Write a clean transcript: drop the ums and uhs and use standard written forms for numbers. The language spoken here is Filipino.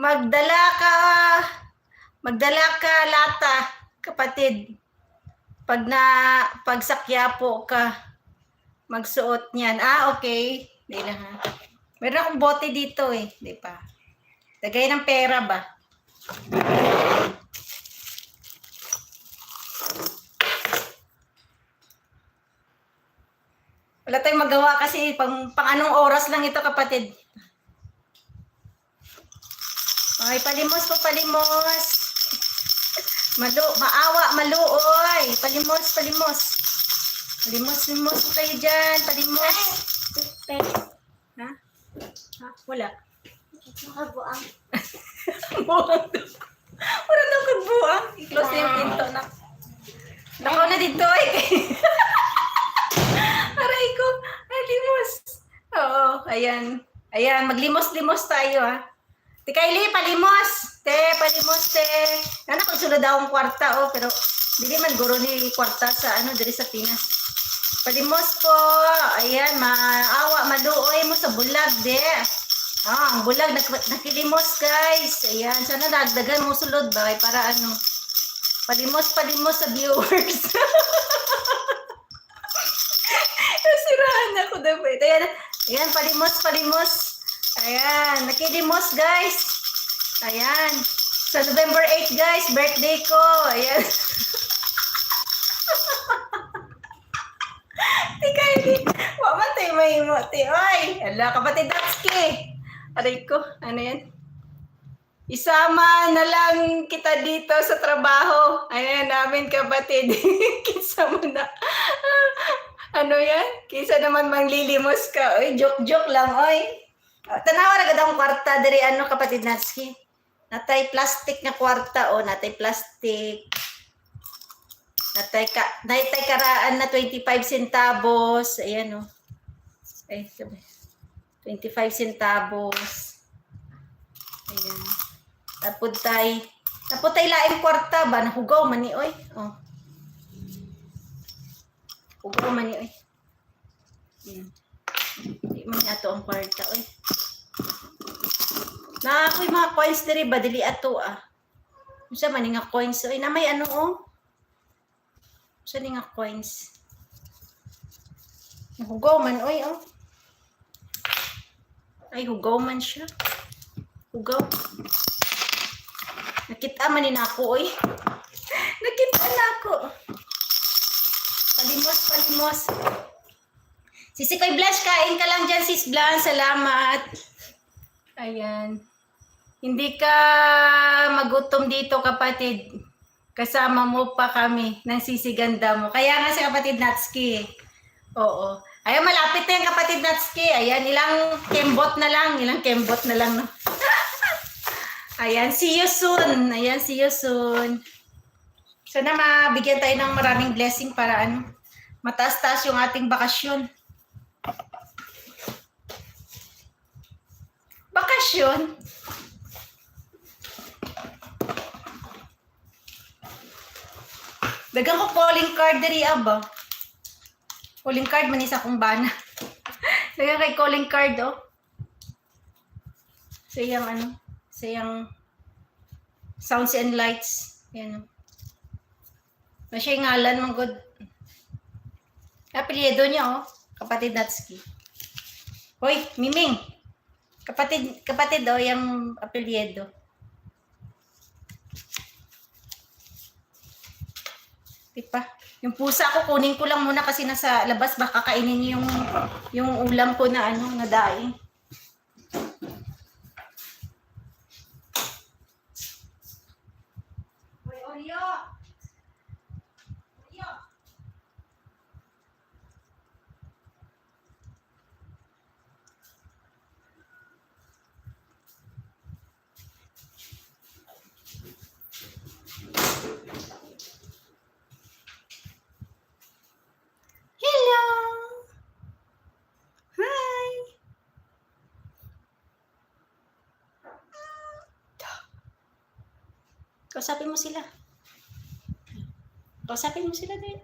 Magdala ka, magdala ka lata, kapatid. Pag sa Quiapo ka, magsuot niyan. Okay. Di lang ha. Meron akong bote dito eh. Di pa. Lagay ng pera ba? Wala tayong magawa kasi pang anong oras lang ito, kapatid. Okay, palimos po, palimos. Maawa, maluoy. Palimos, palimos. Palimos, limos po kayo dyan. Palimos. Ha? Ha? Wala. Nakabuang. Buang. Wala daw kagbuang. I-close na yung pinto na. Nakaw na dito eh. Aray ko. Ay, limos. Oo, ayan. Ayan, maglimos-limos tayo ha. Ti Kylie, palimos. Te, palimos te. Nana, pagsulod akong kwarta pero hindi man guro ni kwarta sa diri sa Pinas. Palimos po. Ayan, maawa, maluoy mo sa bulag de. Ang bulag, nakilimos guys. Ayan, sana dagdagan mo sulod ba? Para palimos sa viewers. Nasiraan ako dapat. Ayan, palimos. Ayan, nakilimos guys. Ayan, sa November 8 guys, birthday ko. Ayan. Ti Kylie, wamatay may emote. Oy, ala kapatid Datsuki. Aray ko, ano yan? Isama na lang kita dito sa trabaho. Ayan namin kapatid. Kinsa mo na. Ano yan? Kinsa naman manglilimos ka. Oy, joke lang, oy. Tanawa na ganda akong kwarta dari kapatid Natsuki. Natay plastic na kwarta natay plastic. Natay karaan na 25 centavos. Ayan Ay, 25 centavos. Ayan. Taputay laing kwarta ba? Nahugaw man ni oy. Hugaw man ni oy. Ayan. Di man ato ang kwarta oy. Na ako'y mga coins diri ba dili ato Unsa man nga coins oy na may Unsa ni nga coins? Hugaw man oy Ay hugaw man siya. Hugaw. Nakita man ni nako oy. Nakita na ako. Palimos. Sisi Koy Blush, kain ka lang dyan sis Blanc. Salamat. Ayan. Hindi ka magutom dito kapatid. Kasama mo pa kami ng sisiganda mo. Kaya nga si kapatid Natsuki. Oo. Ayan, malapit na yung kapatid Natsuki. Ayan, ilang kembot na lang. No? Ayan, see you soon. Sana mabigyan tayo ng maraming blessing para mataas-taas yung ating bakasyon. Dagang ko calling card diri aba. Calling card man isa kong bana. Dagang kay calling card Sayang sounds and lights. Yan na siya ngalan mong good. Apelyido niya kapatid Natsuki. Hoy, Miming. Kapatid yung apelyido. Diba? Yung pusa ko kunin ko lang muna kasi nasa labas baka kainin niyo yung ulam ko na na daing. Oreo. Hello. Hi. Kausapin mo sila din.